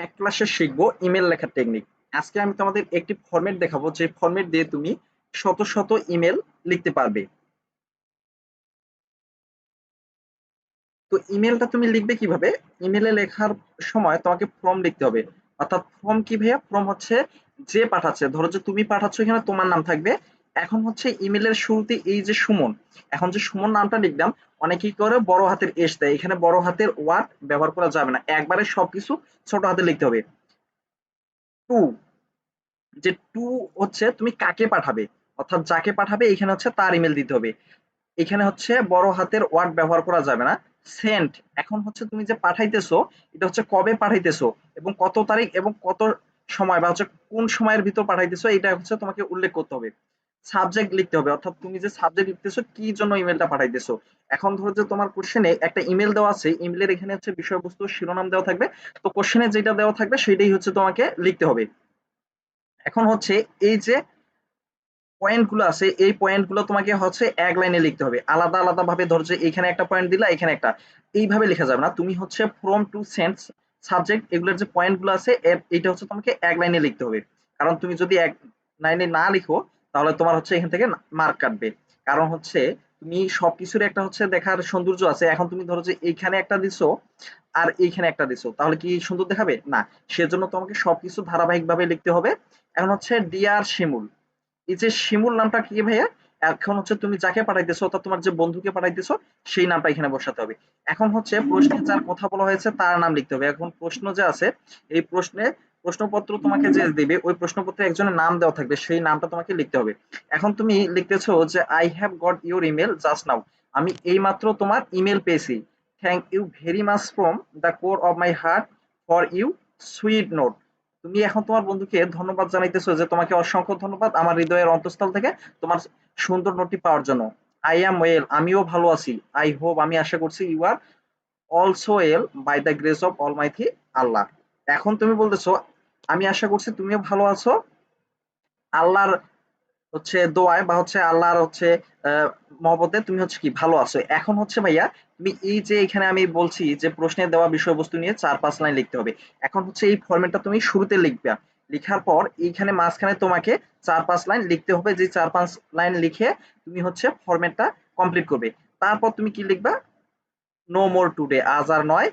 এক ক্লাসে শিখবো ইমেল লেখার টেকনিক। আজকে আমি তোমাদের একটি ফরম্যাট দেখাবো যে ফরম্যাট দিয়ে তুমি শত শত ইমেল লিখতে পারবে। তো ইমেলটা তুমি লিখবে কিভাবে? ইমেলে লেখার সময় তোমাকে ফর্ম লিখতে হবে। অর্থাৎ ফর্ম কি ভাইয়া? ফর্ম হচ্ছে যে পাঠাচ্ছে, ধরো যে তুমি পাঠাচ্ছ, এখানে তোমার নাম থাকবে। এখন হচ্ছে ইমেলের শুরুতে এই যে সুমন, এখন যে সুমন নামটা লিখলাম, অনেকেই করে বড় হাতের এস দেয়, এখানে বড় হাতের ওয়ার্ড ব্যবহার করা যাবে না, একবারে সবকিছু ছোট হাতে লিখতে হবে। টু, যে টু হচ্ছে তুমি কাকে পাঠাবে, অর্থাৎ যাকে পাঠাবে এখানে হচ্ছে তার ইমেল দিতে হবে। এখানে হচ্ছে বড় হাতের ওয়ার্ড ব্যবহার করা যাবে না। সেন্ট, এখন হচ্ছে তুমি যে পাঠাইতেছো, এটা হচ্ছে কবে পাঠাইতেছো এবং কত তারিখ এবং কত সময় বা হচ্ছে কোন সময়ের ভিতর পাঠাইতেছো, এটা হচ্ছে তোমাকে উল্লেখ করতে হবে। সাবজেক্ট লিখতে হবে, অর্থাৎ তুমি যে সাবজেক্ট লিখতেছো, কি জন্য ইমেলটা পাঠাইতেছো। এখন ধরো যে তোমার কোশ্চেনে একটা ইমেল দেওয়া আছে, ইমেলের এখানে হচ্ছে বিষয়বস্তু শিরোনাম দেওয়া থাকবে, তো কোশ্চেনে যেটা দেওয়া থাকবে সেটাই হচ্ছে তোমাকে লিখতে হবে। এখন হচ্ছে এই যে পয়েন্ট গুলো আছে, এই পয়েন্ট গুলো তোমাকে হচ্ছে এক লাইনে লিখতে হবে, আলাদা আলাদা ভাবে। ধরো যে এখানে একটা পয়েন্ট দিলা, এখানে একটা, এইভাবে লেখা যাবে না। তুমি হচ্ছে ফ্রম টু সেন্স সাবজেক্ট, এগুলোর যে পয়েন্ট গুলো আছে এইটা হচ্ছে তোমাকে এক লাইনে লিখতে হবে। কারণ তুমি যদি এক লাইনে না লিখো, তাহলে তোমার হচ্ছে এখান থেকে মার্ক কাটবে। কারণ হচ্ছে তুমি সবকিছুর একটা হচ্ছে দেখার সৌন্দর্য আছে। এখন তুমি ধরো যে এইখানে একটা দিছো আর এইখানে একটা দিছো, তাহলে কি সুন্দর দেখাবে? না। সেজন্য তোমাকে সবকিছু ধারাবাহিক ভাবে লিখতে হবে। এখন হচ্ছে ডিয়ার শিমুল, এই যে শিমুল নামটা কি ভাইয়া? এখন হচ্ছে তুমি যাকে পাঠাইতেছো, অর্থাৎ তোমার যে বন্ধুকে পাঠাইতেছো, সেই নামটা এখানে বসাতে হবে। এখন হচ্ছে প্রশ্নে যার কথা বলা হয়েছে তার নাম লিখতে হবে। এখন প্রশ্ন যে আছে, এই প্রশ্নে প্রশ্নপত্র তোমাকে যে দেবে, ওই প্রশ্নপত্রে একজনের নাম দেওয়া থাকবে, সেই নামটা তোমাকে লিখতে হবে। এখন তুমি লিখতেছো যে I have got your email just now, আমি এইমাত্র তোমার ইমেল পেয়েছি। Thank you very much from the core of my heart for you sweet note. তুমি এখন তোমার বন্ধুকে ধন্যবাদ জানাইতেছো যে তোমাকে অসংখ্য ধন্যবাদ আমার হৃদয়ের অন্তঃস্থল থেকে তোমার সুন্দর নোটটি পাওয়ার জন্য। আই অ্যাম ওয়েল, আমিও ভালো আছি। আই হোপ, আমি আশা করছি, you are also well by the grace of almighty আল্লাহ। এখন তুমি বলতেছো আমি আশা করছি তুমিও ভালো আছো আল্লাহর হচ্ছে দোয়ায় বা হচ্ছে আল্লাহর হচ্ছে মহব্বতে তুমি হচ্ছে কি ভালো আছো। এখন হচ্ছে ভাইয়া তুমি এই যে এখানে আমি বলছি যে প্রশ্নে দেওয়া বিষয়বস্তু নিয়ে ৪-৫ লাইন লিখতে হবে। এখন হচ্ছে এই ফরম্যাটটা তুমি শুরুতে লিখবা। লিখার পর এইখানে মাঝখানে তোমাকে ৪-৫ লাইন লিখতে হবে। যে ৪-৫ লাইন লিখে তুমি হচ্ছে ফরম্যাটটা কমপ্লিট করবে। তারপর তুমি কি লিখবা? নো মোর টুডে, আজ আর নয়।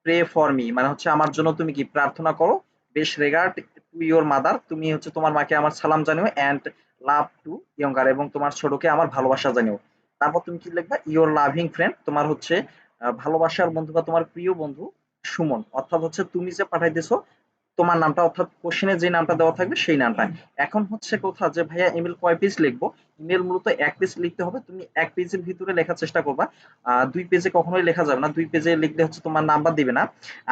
প্রে ফর মি, মানে হচ্ছে আমার জন্য তুমি কি প্রার্থনা করো। বেশ রেগার্ড টু ইওর মাদার, তুমি হচ্ছে তোমার মাকে আমার সালাম জানিও। অ্যান্ড লাভ টু ইয়ঙ্গার, এবং তোমার ছোটকে আমার ভালোবাসা জানিও। তারপর তুমি কি লিখবা? ইওর লাভিং ফ্রেন্ড, তোমার হচ্ছে ভালোবাসার বন্ধু বা তোমার প্রিয় বন্ধু সুমন। অর্থাৎ হচ্ছে তুমি যে পাঠাইতেছো তোমার নামটা, অর্থাৎ কোশ্চেনে যে নামটা দেওয়া থাকবে সেই নামটা। এখন হচ্ছে কথা যে ভাইয়া ইমেল কয় পেজ লিখবো? ইমেল মূলত এক পেজ লিখতে হবে। তুমি এক পেজের ভিতরে লেখার চেষ্টা করবা। দুই পেজে কখনোই লেখা যাবে না, দুই পেজে লিখলে হচ্ছে তোমার নাম্বার দিবে না।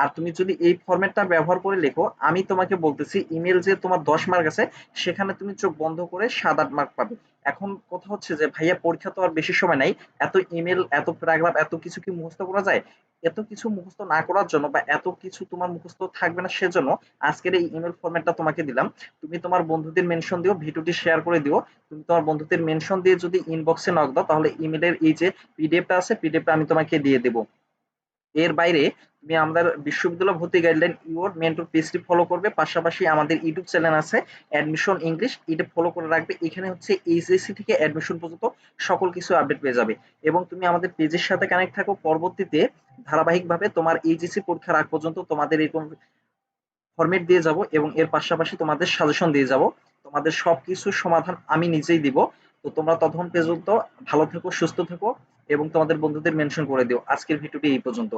আর তুমি যদি এই ফরম্যাটটা ব্যবহার করে লেখো, আমি তোমাকে বলতেছি ইমেল যে তোমার 10 মার্ক আছে, সেখানে তুমি চোখ বন্ধ করে 7-8 মার্ক পাবে। এখন কথা হচ্ছে যে ভাইয়া পরীক্ষা তো আর বেশি সময় নাই, এত ইমেল এত প্যারাগ্রাফ এত কিছু কি মুখস্থ করা যায়? এত কিছু মুখস্থ না করার জন্য বা এত কিছু তোমার মুখস্থ থাকবে না সেজন্য আজকের এই ইমেল ফরম্যাটটা তোমাকে দিলাম। তুমি তোমার বন্ধুদের মেনশন দিও, ভিডিওটি শেয়ার করে দিও। তুমি তোমার বন্ধুদের মেনশন দিয়ে যদি ইনবক্সে নক দাও, তাহলে ইমেলের এই যে পিডিএফটা আছে, পিডিএফটা আমি তোমাকে দিয়ে দেবো। এর বাইরে তুমি আমাদের বিশ্ববিদ্যালয় ভর্তি গাইডলাইন ইউর মেন্টর পেজটি ফলো করবে। পাশাপাশি আমাদের ইউটিউব চ্যানেল আছে অ্যাডমিশন ইংলিশ, এটা ফলো করে রাখবে। এখানে হচ্ছে এইচএসসি থেকে অ্যাডমিশন পর্যন্ত সকল কিছু আপডেট পেয়ে যাবে। এবং তুমি আমাদের পেজের সাথে কানেক্ট থাকো, পরবর্তীতে ধারাবাহিকভাবে তোমার এইচএসসি পরীক্ষার আগ পর্যন্ত তোমাদের এরকম ফরম্যাট দিয়ে যাব এবং এর পাশাপাশি তোমাদের সাজেশন দিয়ে যাব। তোমাদের সবকিছুর সমাধান আমি নিজেই দিব। তো তোমরা ততক্ষণ পর্যন্ত ভালো থেকো, সুস্থ থেকো এবং তোমাদের বন্ধুদের মেনশন করে দিও। আজকের ভিডিওটি এই পর্যন্ত।